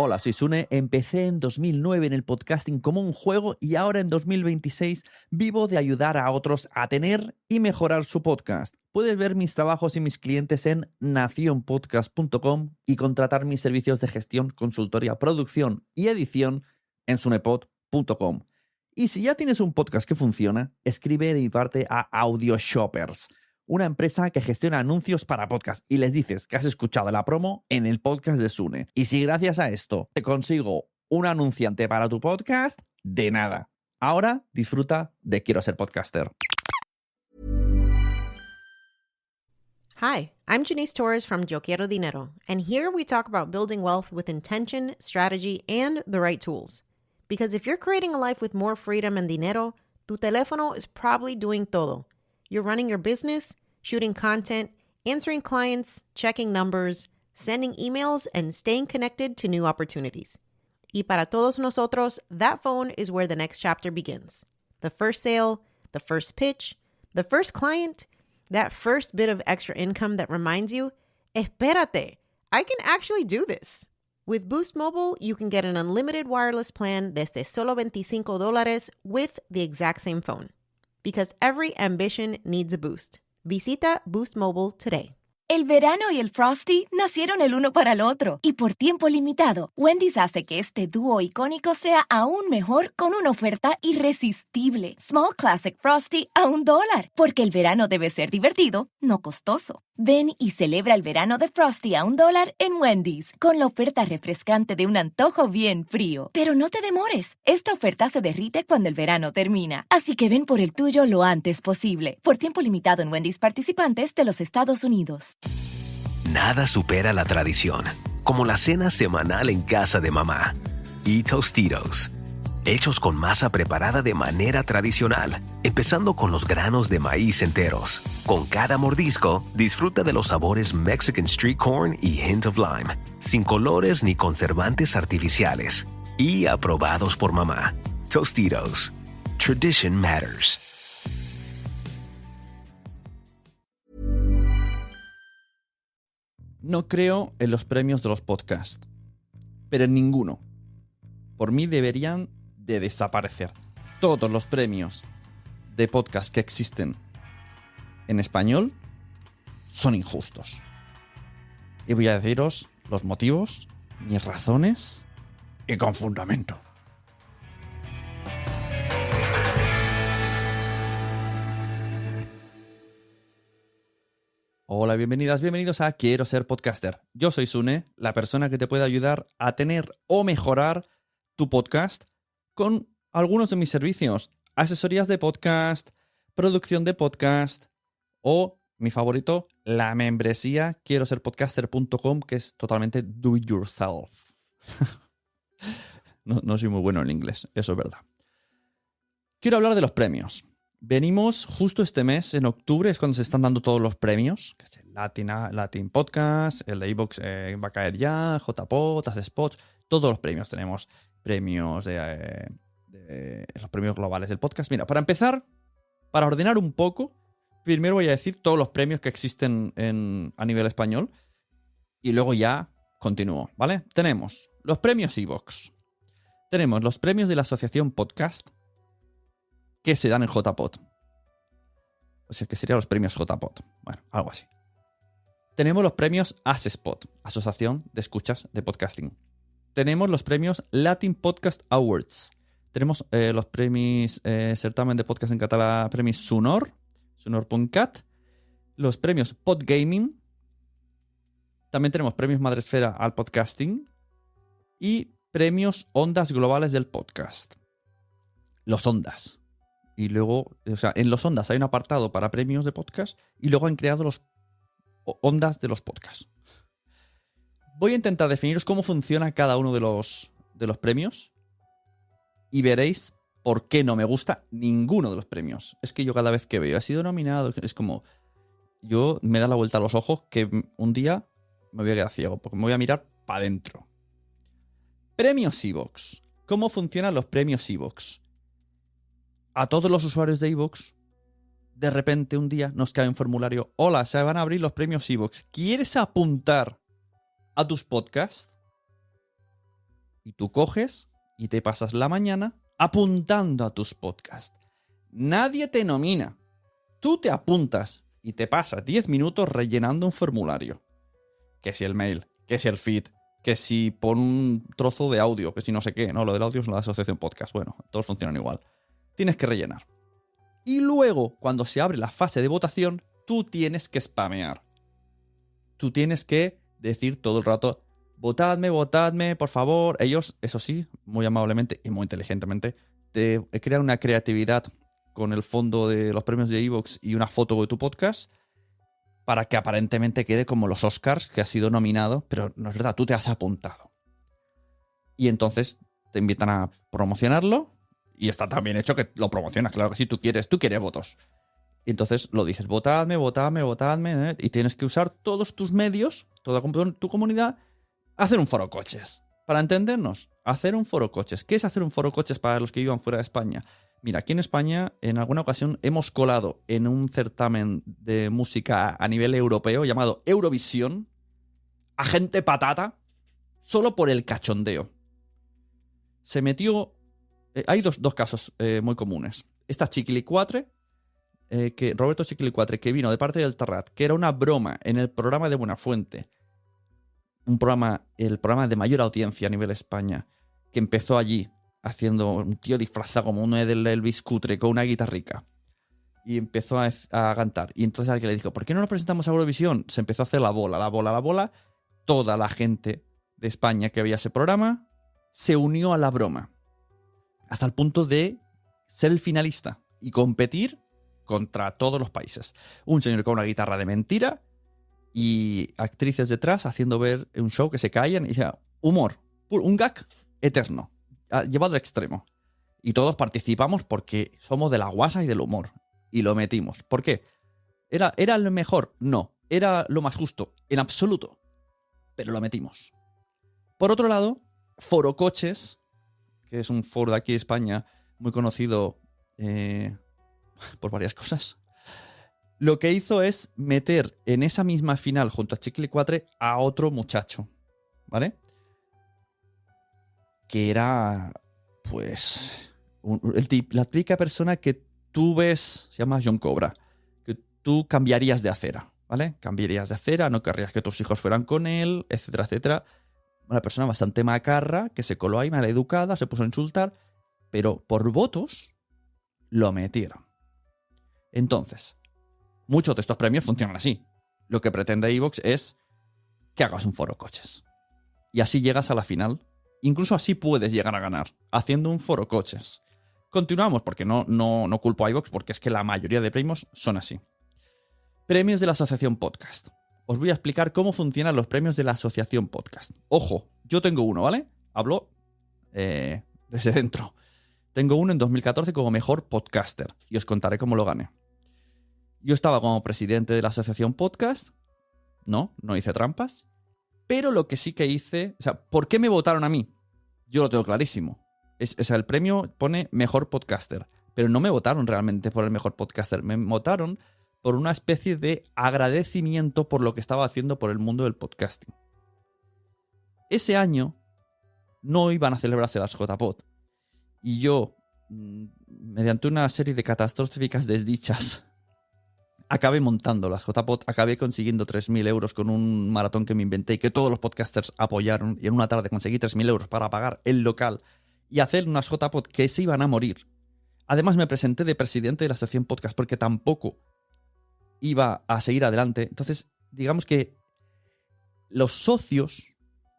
Hola, soy Sune. Empecé en 2009 en el podcasting como un juego y ahora en 2026 vivo de ayudar a otros a tener y mejorar su podcast. Puedes ver mis trabajos y mis clientes en nacionpodcast.com y contratar mis servicios de gestión, consultoría, producción y edición en sunepod.com. Y si ya tienes un podcast que funciona, escribe de mi parte a AudioShoppers, una empresa que gestiona anuncios para podcast, y les dices que has escuchado la promo en el podcast de Sune. Y si gracias a esto te consigo un anunciante para tu podcast, de nada. Ahora disfruta de Quiero Ser Podcaster. Hi, I'm Janice Torres from Yo Quiero Dinero, and here we talk about building wealth with intention, strategy, and the right tools. Because if you're creating a life with more freedom and dinero, tu teléfono is probably doing todo. You're running your business, shooting content, answering clients, checking numbers, sending emails, and staying connected to new opportunities. Y para todos nosotros, that phone is where the next chapter begins. The first sale, the first pitch, the first client, that first bit of extra income that reminds you, espérate, I can actually do this. With Boost Mobile, you can get an unlimited wireless plan desde solo $25 with the exact same phone. Because every ambition needs a boost. Visita Boost Mobile today. El verano y el Frosty nacieron el uno para el otro. Y por tiempo limitado, Wendy's hace que este dúo icónico sea aún mejor con una oferta irresistible. Small Classic Frosty a $1. Porque el verano debe ser divertido, no costoso. Ven y celebra el verano de Frosty a $1 en Wendy's, con la oferta refrescante de un antojo bien frío. Pero no te demores, esta oferta se derrite cuando el verano termina. Así que ven por el tuyo lo antes posible. Por tiempo limitado en Wendy's participantes de los Estados Unidos. Nada supera la tradición, como la cena semanal en casa de mamá. Y Tostitos, hechos con masa preparada de manera tradicional, empezando con los granos de maíz enteros. Con cada mordisco, disfruta de los sabores Mexican Street Corn y Hint of Lime, sin colores ni conservantes artificiales, y aprobados por mamá. Tostitos, tradition matters. No creo en los premios de los podcasts, pero en ninguno. Por mí deberían de desaparecer. Todos los premios de podcast que existen en español son injustos. Y voy a deciros los motivos, mis razones y con fundamento. Hola, bienvenidos a Quiero Ser Podcaster. Yo soy Sune, la persona que te puede ayudar a tener o mejorar tu podcast con algunos de mis servicios. Asesorías de podcast, producción de podcast o, mi favorito, la membresía quiero ser podcaster.com, que es totalmente do it yourself. No soy muy bueno en inglés, eso es verdad. Quiero hablar de los premios. Venimos justo este mes, en octubre, es cuando se están dando todos los premios, que es el Latin Podcast, el de iVoox va a caer ya, JPod, AskSpots, todos los premios. Tenemos premios de los premios globales del podcast. Mira, para empezar, para ordenar un poco, primero voy a decir todos los premios que existen a nivel español y luego ya continúo, ¿vale? Tenemos los premios iVoox, tenemos los premios de la Asociación Podcast, que se dan en JPod. O sea, que serían los premios JPod. Bueno, algo así. Tenemos los premios AskSpot, Asociación de Escuchas de Podcasting. Tenemos los premios Latin Podcast Awards. Tenemos los premios Certamen de Podcast en Català, premios Sunor, Sunor.cat. Los premios Podgaming. También tenemos premios Madresfera al Podcasting. Y premios Ondas Globales del Podcast. Los Ondas. Y luego, o sea, en los Ondas hay un apartado para premios de podcast y luego han creado los Ondas de los podcasts. Voy a intentar definiros cómo funciona cada uno de los premios y veréis por qué no me gusta ninguno de los premios. Es que yo cada vez que veo ha sido nominado, es como, yo me da la vuelta a los ojos que un día me voy a quedar ciego porque me voy a mirar para adentro. Premios iVoox. ¿Cómo funcionan los premios iVoox? A todos los usuarios de iVoox, de repente un día nos cae un formulario. Hola, se van a abrir los premios iVoox. ¿Quieres apuntar a tus podcasts? Y tú coges y te pasas la mañana apuntando a tus podcasts. Nadie te nomina. Tú te apuntas y te pasas 10 minutos rellenando un formulario. Que si el mail, que si el feed, que si pon un trozo de audio, que si no sé qué. No, lo del audio es la asociación podcast. Bueno, todos funcionan igual. Tienes que rellenar. Y luego, cuando se abre la fase de votación, tú tienes que spamear. Tú tienes que decir todo el rato, votadme, por favor. Ellos, eso sí, muy amablemente y muy inteligentemente, te crean una creatividad con el fondo de los premios de iVoox y una foto de tu podcast para que aparentemente quede como los Oscars, que has sido nominado, pero no es verdad, tú te has apuntado. Y entonces te invitan a promocionarlo y está tan bien hecho que lo promocionas, claro que sí, tú quieres votos. Y entonces lo dices, votadme, y tienes que usar todos tus medios, toda tu comunidad, a hacer un foro coches. Para entendernos, hacer un foro coches. ¿Qué es hacer un foro coches para los que vivan fuera de España? Mira, aquí en España, en alguna ocasión, hemos colado en un certamen de música a nivel europeo llamado Eurovisión a gente patata solo por el cachondeo. Se metió... hay dos casos muy comunes. Esta Chiquilicuatre, Roberto Chiquilicuatre, que vino de parte del Terrat, que era una broma en el programa de Buenafuente, el programa de mayor audiencia a nivel España, que empezó allí, haciendo un tío disfrazado como uno del Elvis cutre con una guitarrica. Y empezó a cantar. Y entonces alguien le dijo, ¿por qué no nos presentamos a Eurovisión? Se empezó a hacer la bola. Toda la gente de España que veía ese programa se unió a la broma. Hasta el punto de ser el finalista y competir contra todos los países. Un señor con una guitarra de mentira y actrices detrás haciendo ver un show que se callan y sea humor, un gag eterno, llevado al extremo. Y todos participamos porque somos de la guasa y del humor. Y lo metimos. ¿Por qué? ¿Era lo mejor? No. ¿Era lo más justo? En absoluto. Pero lo metimos. Por otro lado, Foro Coches, que es un foro de aquí de España muy conocido por varias cosas, lo que hizo es meter en esa misma final junto a Chiquilicuatre a otro muchacho, ¿vale? Que era, pues, la típica persona que tú ves, se llama John Cobra, que tú cambiarías de acera, ¿vale? Cambiarías de acera, no querrías que tus hijos fueran con él, etcétera, etcétera. Una persona bastante macarra, que se coló ahí, maleducada, se puso a insultar, pero por votos lo metieron. Entonces, muchos de estos premios funcionan así. Lo que pretende iVoox es que hagas un foro coches. Y así llegas a la final. Incluso así puedes llegar a ganar, haciendo un foro coches. Continuamos, porque no culpo a iVoox, porque es que la mayoría de premios son así. Premios de la Asociación Podcast. Os voy a explicar cómo funcionan los premios de la Asociación Podcast. Ojo, yo tengo uno, ¿vale? Hablo desde dentro. Tengo uno en 2014 como mejor podcaster y os contaré cómo lo gané. Yo estaba como presidente de la Asociación Podcast. No hice trampas. Pero lo que sí que hice... O sea, ¿por qué me votaron a mí? Yo lo tengo clarísimo. El premio pone mejor podcaster. Pero no me votaron realmente por el mejor podcaster. Me votaron por una especie de agradecimiento por lo que estaba haciendo por el mundo del podcasting. Ese año no iban a celebrarse las JPod. Y yo, mediante una serie de catastróficas desdichas, acabé montando las JPod, acabé consiguiendo 3.000 euros con un maratón que me inventé y que todos los podcasters apoyaron. Y en una tarde conseguí 3.000 euros para pagar el local y hacer unas JPod que se iban a morir. Además me presenté de presidente de la Asociación Podcast porque tampoco iba a seguir adelante. Entonces, digamos que los socios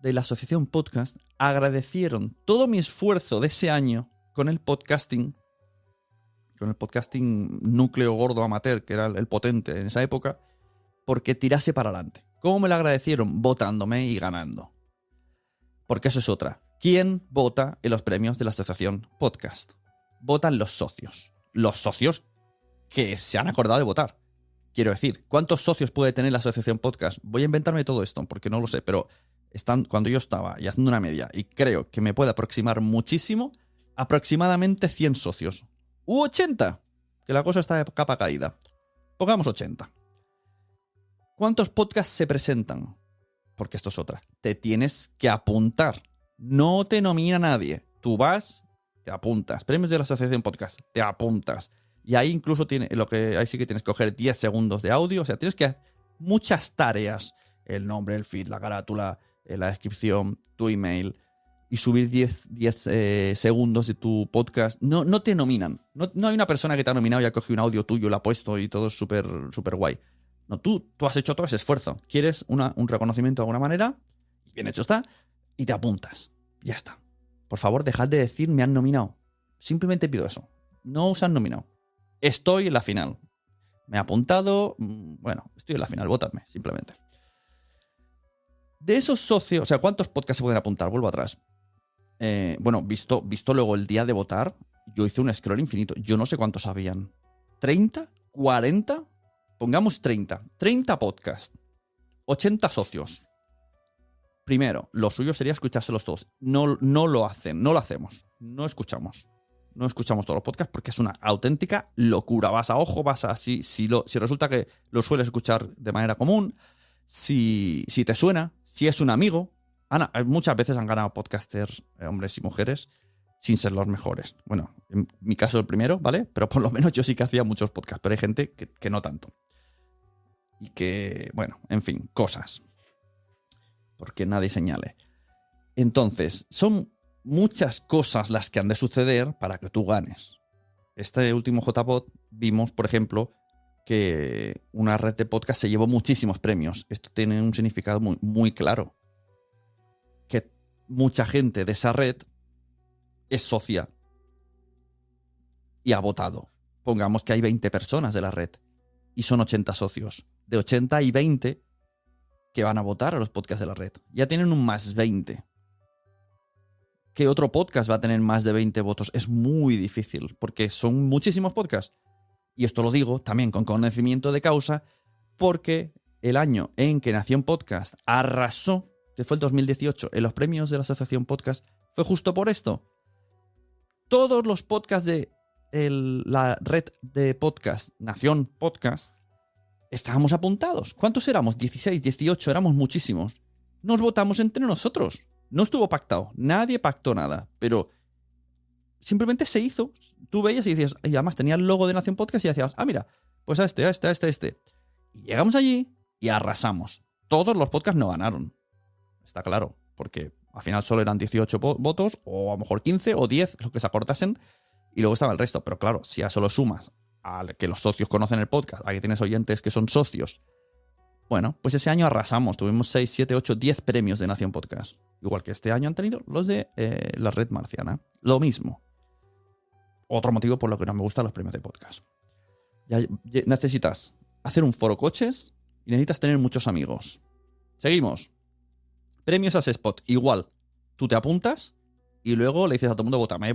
de la Asociación Podcast agradecieron todo mi esfuerzo de ese año con el podcasting núcleo gordo amateur, que era el potente en esa época, porque tirase para adelante. ¿Cómo me lo agradecieron? Votándome y ganando. Porque eso es otra. ¿Quién vota en los premios de la Asociación Podcast? Votan los socios. Los socios que se han acordado de votar. Quiero decir, ¿cuántos socios puede tener la Asociación Podcast? Voy a inventarme todo esto, porque no lo sé, pero cuando yo estaba y haciendo una media, y creo que me puede aproximar muchísimo, aproximadamente 100 socios. ¡U 80! Que la cosa está de capa caída. Pongamos 80. ¿Cuántos podcasts se presentan? Porque esto es otra. Te tienes que apuntar. No te nomina nadie. Tú vas, te apuntas. Premios de la Asociación Podcast, te apuntas. Y ahí incluso ahí sí que tienes que coger 10 segundos de audio. O sea, tienes que hacer muchas tareas. El nombre, el feed, la carátula, la descripción, tu email. Y subir 10 segundos de tu podcast. No te nominan. No hay una persona que te ha nominado y ha cogido un audio tuyo, lo ha puesto y todo es súper súper guay. No, tú has hecho todo ese esfuerzo. Quieres un reconocimiento de alguna manera. Bien hecho está. Y te apuntas. Ya está. Por favor, dejad de decir me han nominado. Simplemente pido eso. No os han nominado. Estoy en la final. Me he apuntado. Bueno, estoy en la final. Votadme, simplemente. De esos socios... O sea, ¿cuántos podcasts se pueden apuntar? Vuelvo atrás. Bueno, visto luego el día de votar, yo hice un scroll infinito. Yo no sé cuántos habían. ¿30? ¿40? Pongamos 30. 30 podcasts. 80 socios. Primero, lo suyo sería escuchárselos todos. No lo hacen. No lo hacemos. No escuchamos. No escuchamos todos los podcasts porque es una auténtica locura. Vas a ojo, vas a... Si resulta que lo sueles escuchar de manera común, si te suena, si es un amigo... muchas veces han ganado podcasters, hombres y mujeres, sin ser los mejores. Bueno, en mi caso el primero, ¿vale? Pero por lo menos yo sí que hacía muchos podcasts, pero hay gente que no tanto. Y que, bueno, en fin, cosas. Porque nadie señale. Entonces, son muchas cosas las que han de suceder para que tú ganes. Este último JPod vimos, por ejemplo, que una red de podcast se llevó muchísimos premios. Esto tiene un significado muy, muy claro. Que mucha gente de esa red es socia y ha votado. Pongamos que hay 20 personas de la red y son 80 socios. De 80 hay 20 que van a votar a los podcasts de la red. Ya tienen un más 20. ¿Qué otro podcast va a tener más de 20 votos? Es muy difícil porque son muchísimos podcasts. Y esto lo digo también con conocimiento de causa porque el año en que Nación Podcast arrasó, que fue el 2018, en los premios de la Asociación Podcast, fue justo por esto. Todos los podcasts de la red de podcast Nación Podcast estábamos apuntados. ¿Cuántos éramos? 16, 18, éramos muchísimos. Nos votamos entre nosotros. No estuvo pactado. Nadie pactó nada. Pero simplemente se hizo. Tú veías y decías, y además tenía el logo de Nación Podcast y decías, mira, pues a este. Y llegamos allí y arrasamos. Todos los podcasts no ganaron. Está claro, porque al final solo eran 18 votos, o a lo mejor 15 o 10, los que se acortasen, y luego estaba el resto. Pero claro, si a eso lo sumas a que los socios conocen el podcast, a que tienes oyentes que son socios, bueno, pues ese año arrasamos. Tuvimos 6, 7, 8, 10 premios de Nación Podcast. Igual que este año han tenido los de la red marciana. Lo mismo. Otro motivo por lo que no me gustan los premios de podcast. Ya necesitas hacer un foro coches y necesitas tener muchos amigos. Seguimos. Premios Asespot, igual. Tú te apuntas y luego le dices a todo el mundo, vótame.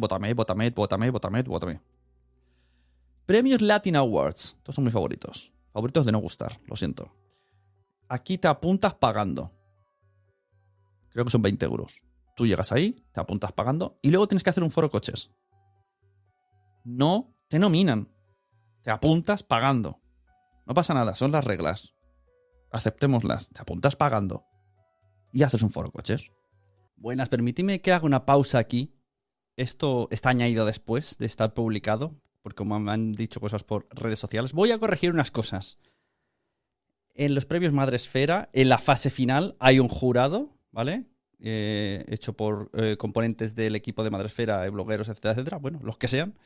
Premios Latin Awards. Estos son mis favoritos. Favoritos de no gustar, lo siento. Aquí te apuntas pagando. Creo que son 20 euros. Tú llegas ahí, te apuntas pagando y luego tienes que hacer un foro coches. No te nominan. Te apuntas pagando. No pasa nada, son las reglas. Aceptémoslas. Te apuntas pagando. Y haces un foro coches. Buenas, permíteme que haga una pausa aquí. Esto está añadido después de estar publicado, porque como me han dicho cosas por redes sociales, voy a corregir unas cosas. En los premios Madresfera, en la fase final, hay un jurado, ¿vale? Hecho por componentes del equipo de Madresfera, blogueros, etcétera, etcétera. Bueno, los que sean.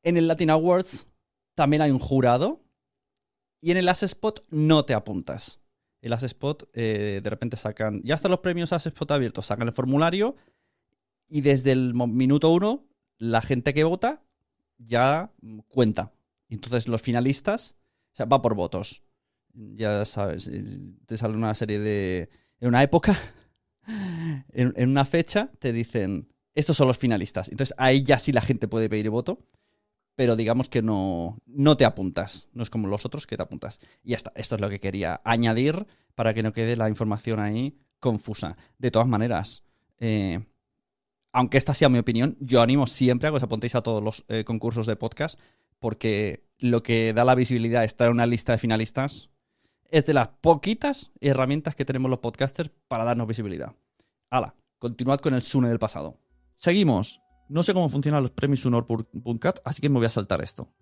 En el Latin Awards también hay un jurado. Y en el Asespot no te apuntas. El Asespot, de repente sacan... Ya están los premios Asespot abiertos. Sacan el formulario y desde el minuto 1 la gente que vota ya cuenta. Y entonces los finalistas... O sea, va por votos. Ya sabes, te sale una serie de... En una época, en una fecha, te dicen... Estos son los finalistas. Entonces ahí ya sí la gente puede pedir voto. Pero digamos que no te apuntas. No es como los otros que te apuntas. Y ya está. Esto es lo que quería añadir para que no quede la información ahí confusa. De todas maneras, aunque esta sea mi opinión, yo animo siempre a que os apuntéis a todos los concursos de podcast, porque lo que da la visibilidad, estar en una lista de finalistas, es de las poquitas herramientas que tenemos los podcasters para darnos visibilidad. ¡Hala! Continuad con el Sune del pasado. Seguimos. No sé cómo funcionan los premios Sunor.cat, así que me voy a saltar esto.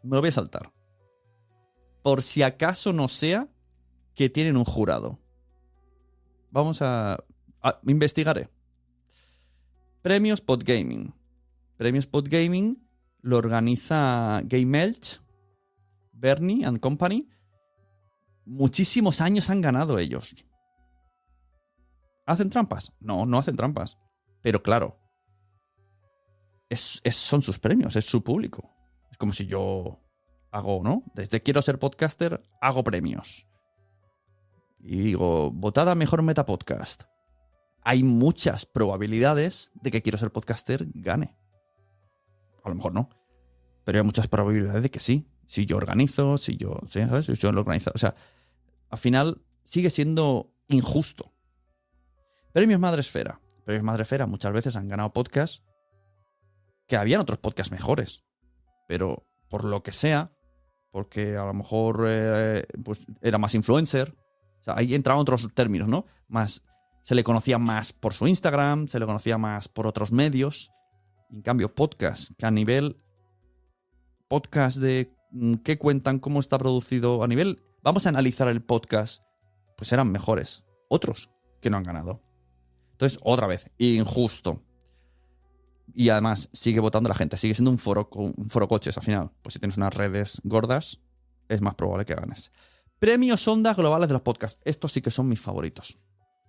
Me lo voy a saltar. Por si acaso no sea que tienen un jurado. Vamos a investigaré. Premios Podgaming. Premios Podgaming lo organiza Game Elch, Bernie and Company. Muchísimos años han ganado ellos. ¿Hacen trampas? No, no hacen trampas. Pero claro, son sus premios, es su público. Es como si yo hago, ¿no? Desde quiero ser podcaster, hago premios. Y digo, votada mejor metapodcast. Hay muchas probabilidades de que quiero ser podcaster gane. A lo mejor no. Pero hay muchas probabilidades de que sí. Si yo organizo, ¿sabes? Si yo lo organizo. O sea, al final sigue siendo injusto. Premios Madresfera. Premios Madresfera muchas veces han ganado podcasts que habían otros podcasts mejores. Pero por lo que sea, porque a lo mejor pues era más influencer. O sea, ahí entraban otros términos, ¿no? Se le conocía más por su Instagram, se le conocía más por otros medios. En cambio, podcasts que a nivel podcast de qué cuentan, cómo está producido, a nivel, vamos a analizar el podcast, pues eran mejores. Otros que no han ganado. Entonces, otra vez, injusto. Y además, sigue votando la gente. Sigue siendo un foro coches al final. Pues si tienes unas redes gordas, es más probable que ganes. Premios Ondas Globales de los podcasts. Estos sí que son mis favoritos.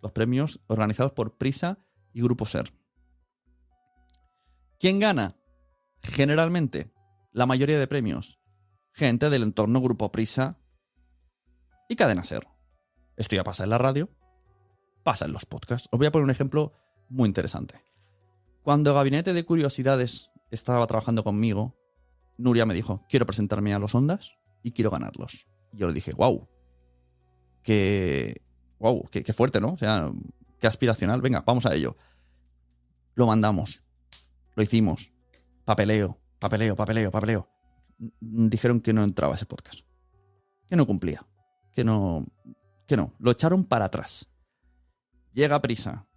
Los premios organizados por Prisa y Grupo Ser. ¿Quién gana? Generalmente, la mayoría de premios. Gente del entorno Grupo Prisa y Cadena Ser. Esto ya pasa en la radio, pasa en los podcasts. Os voy a poner un ejemplo muy interesante. Cuando Gabinete de Curiosidades estaba trabajando conmigo, Nuria me dijo, quiero presentarme a los Ondas y quiero ganarlos. Y yo le dije, wow, qué fuerte, ¿no? O sea, qué aspiracional. Venga, vamos a ello. Lo mandamos. Lo hicimos. Papeleo. Dijeron que no entraba ese podcast. Que no cumplía. Que no. Lo echaron para atrás. Llega Prisa.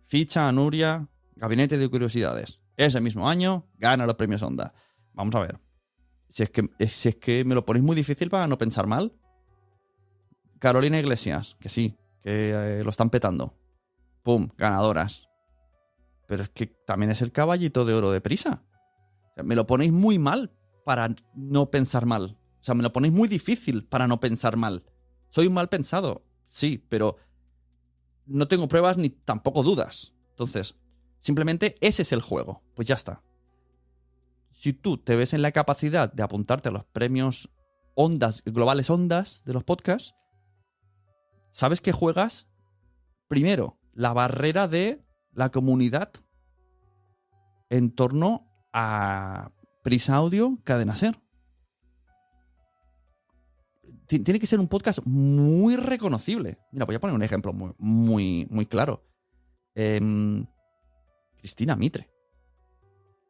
Ficha a Nuria. Gabinete de Curiosidades. Ese mismo año gana los premios Onda. Vamos a ver. Si es que me lo ponéis muy difícil para no pensar mal. Carolina Iglesias, que sí, que lo están petando. ¡Pum! Ganadoras. Pero es que también es el caballito de oro de Prisa. O sea, me lo ponéis muy mal para no pensar mal. O sea, me lo ponéis muy difícil para no pensar mal. Soy un mal pensado, sí, pero no tengo pruebas ni tampoco dudas. Entonces, simplemente ese es el juego. Pues ya está. Si tú te ves en la capacidad de apuntarte a los premios Ondas, globales Ondas de los podcasts, sabes que juegas, primero, la barrera de la comunidad en torno a Prisa Audio, Cadena Ser. Tiene que ser un podcast muy reconocible. Mira, voy a poner un ejemplo muy claro. Cristina Mitre.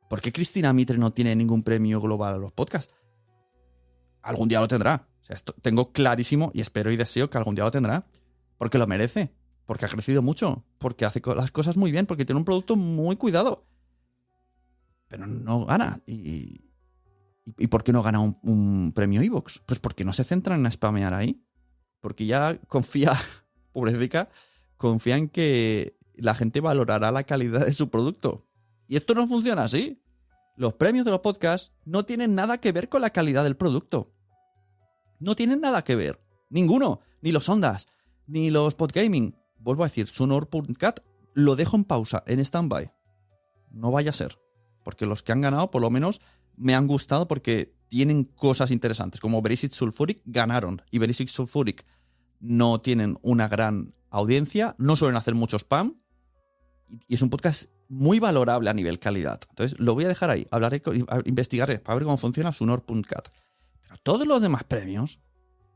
¿Por qué Cristina Mitre no tiene ningún premio global a los podcasts? Algún día lo tendrá. O sea, esto tengo clarísimo y espero y deseo que algún día lo tendrá. Porque lo merece. Porque ha crecido mucho. Porque hace las cosas muy bien. Porque tiene un producto muy cuidado. Pero no gana. ¿Y por qué no gana un premio iVoox? Pues porque no se centran en spamear ahí. Porque ya confía, pobrecita, confía en que la gente valorará la calidad de su producto. Y esto no funciona así. Los premios de los podcasts no tienen nada que ver con la calidad del producto. No tienen nada que ver. Ninguno. Ni los Ondas, ni los Podgaming. Vuelvo a decir, Sunor.cat lo dejo en pausa, en stand-by. No vaya a ser. Porque los que han ganado, por lo menos, me han gustado porque tienen cosas interesantes. Como Basic Sulfuric ganaron. Y Basic Sulfuric no tienen una gran audiencia. No suelen hacer mucho spam. Y es un podcast muy valorable a nivel calidad. Entonces, lo voy a dejar ahí. Investigaré para ver cómo funciona Sunor.cat. Pero todos los demás premios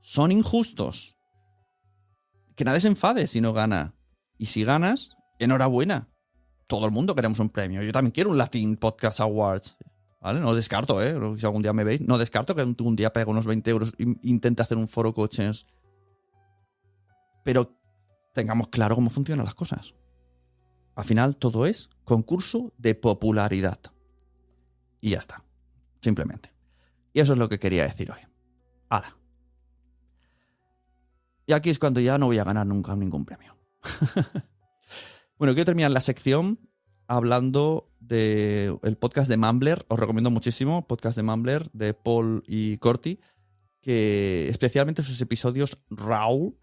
son injustos. Que nadie se enfade si no gana. Y si ganas, enhorabuena. Todo el mundo queremos un premio. Yo también quiero un Latin Podcast Awards. ¿Vale? No lo descarto, ¿eh? Si algún día me veis, no descarto que un día pegue unos 20 euros e intente hacer un foro coches. Pero tengamos claro cómo funcionan las cosas. Al final todo es concurso de popularidad. Y ya está. Simplemente. Y eso es lo que quería decir hoy. ¡Hala! Y aquí es cuando ya no voy a ganar nunca ningún premio. Bueno, quiero terminar la sección hablando del podcast de Mumbler. Os recomiendo muchísimo, podcast de Mumbler, de Paul y Corti, que especialmente sus episodios raw,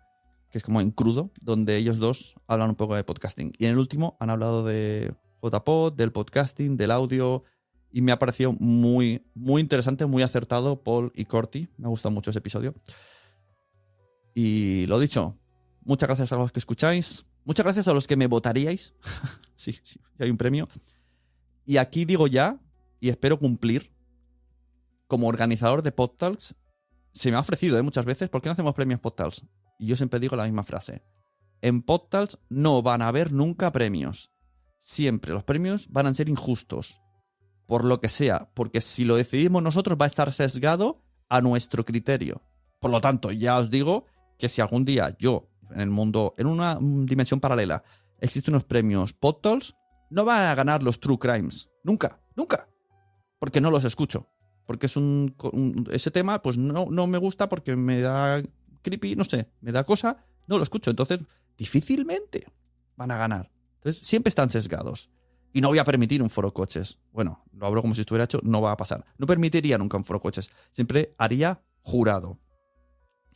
que es como en crudo, donde ellos dos hablan un poco de podcasting. Y en el último han hablado de JPod, del podcasting, del audio, y me ha parecido muy, muy interesante, muy acertado Paul y Corti. Me ha gustado mucho ese episodio. Y lo dicho, muchas gracias a los que escucháis, muchas gracias a los que me votaríais. sí, hay un premio. Y aquí digo ya, y espero cumplir, como organizador de PodTalks, se me ha ofrecido muchas veces, ¿por qué no hacemos premios PodTalks? Y yo siempre digo la misma frase. En PodTalks no van a haber nunca premios. Siempre los premios van a ser injustos. Por lo que sea. Porque si lo decidimos nosotros va a estar sesgado a nuestro criterio. Por lo tanto, ya os digo que si algún día yo, en el mundo, en una dimensión paralela, existen unos premios PodTalks, no van a ganar los True Crimes. Nunca, nunca. Porque no los escucho. Porque es ese tema, pues no me gusta porque me da creepy, no sé, me da cosa, no lo escucho. Entonces, difícilmente van a ganar. Entonces, siempre están sesgados. Y no voy a permitir un foro coches. Bueno, lo hablo como si estuviera hecho, no va a pasar. No permitiría nunca un foro coches. Siempre haría jurado.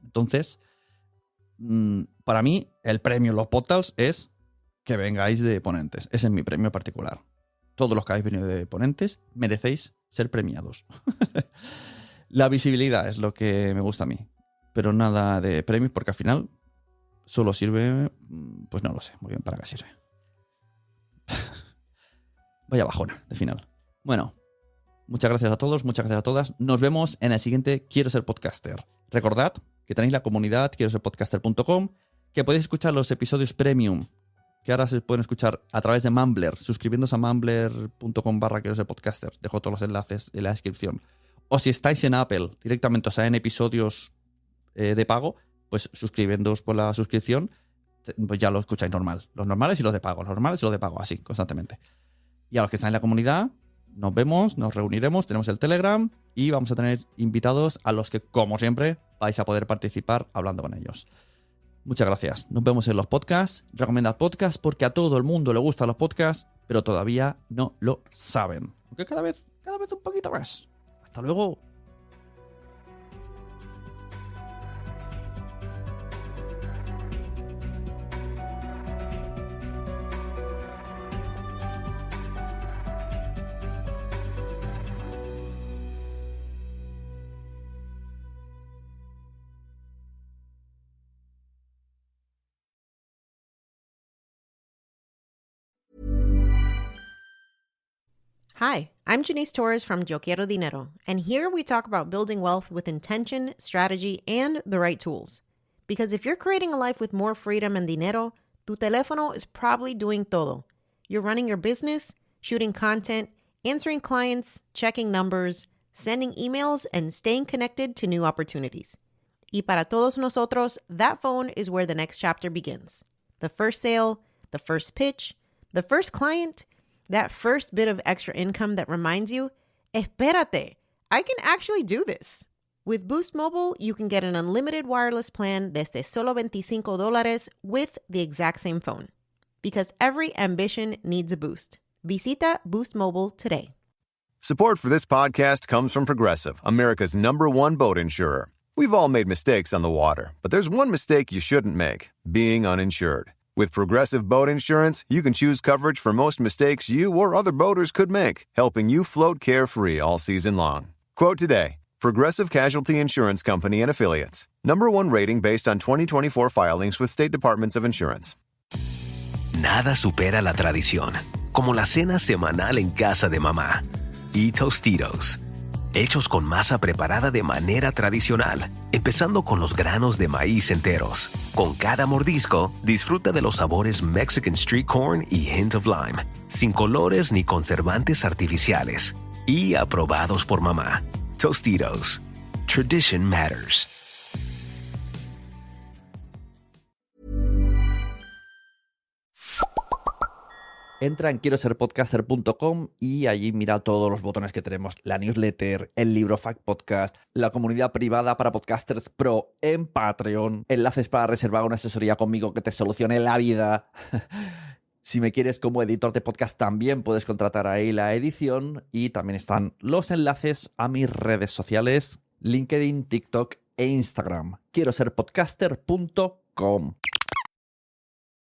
Entonces, para mí, el premio en los PodTalks es que vengáis de ponentes. Ese es mi premio particular. Todos los que habéis venido de ponentes merecéis ser premiados. La visibilidad es lo que me gusta a mí. Pero nada de premios porque al final solo sirve... Pues no lo sé muy bien para qué sirve. Vaya bajona de final. Bueno, muchas gracias a todos, muchas gracias a todas. Nos vemos en el siguiente Quiero Ser Podcaster. Recordad que tenéis la comunidad quiero ser podcaster.com, que podéis escuchar los episodios premium, que ahora se pueden escuchar a través de Mumbler, suscribiéndose a mumbler.com/quiero ser podcaster. Dejo todos los enlaces en la descripción. O si estáis en Apple, directamente os salen episodios de pago, pues suscribiéndoos por la suscripción, pues ya lo escucháis normal. Los normales y los de pago, los normales y los de pago, así, constantemente. Y a los que están en la comunidad, nos vemos, nos reuniremos, tenemos el Telegram y vamos a tener invitados a los que, como siempre, vais a poder participar hablando con ellos. Muchas gracias. Nos vemos en los podcasts. Recomendad podcasts porque a todo el mundo le gustan los podcasts, pero todavía no lo saben. Aunque cada vez un poquito más. Hasta luego. Hi, I'm Janice Torres from Yo Quiero Dinero, and here we talk about building wealth with intention, strategy, and the right tools. Because if you're creating a life with more freedom and dinero, tu teléfono is probably doing todo. You're running your business, shooting content, answering clients, checking numbers, sending emails, and staying connected to new opportunities. Y para todos nosotros, that phone is where the next chapter begins. The first sale, the first pitch, the first client, that first bit of extra income that reminds you, espérate, I can actually do this. With Boost Mobile, you can get an unlimited wireless plan desde solo $25 with the exact same phone. Because every ambition needs a boost. Visita Boost Mobile today. Support for this podcast comes from Progressive, America's #1 boat insurer. We've all made mistakes on the water, but there's one mistake you shouldn't make, being uninsured. With Progressive Boat Insurance, you can choose coverage for most mistakes you or other boaters could make, helping you float carefree all season long. Quote today. Progressive Casualty Insurance Company and Affiliates. #1 rating based on 2024 filings with state departments of insurance. Nada supera la tradición, como la cena semanal en casa de mamá. Y Tostitos, hechos con masa preparada de manera tradicional, empezando con los granos de maíz enteros. Con cada mordisco, disfruta de los sabores Mexican Street Corn y Hint of Lime, sin colores ni conservantes artificiales, y aprobados por mamá. Tostitos. Tradition matters. Entra en quieroserpodcaster.com y allí mira todos los botones que tenemos. La newsletter, el libro Fact Podcast, la comunidad privada para podcasters pro en Patreon, enlaces para reservar una asesoría conmigo que te solucione la vida. Si me quieres como editor de podcast también puedes contratar ahí la edición y también están los enlaces a mis redes sociales, LinkedIn, TikTok e Instagram. Quieroserpodcaster.com.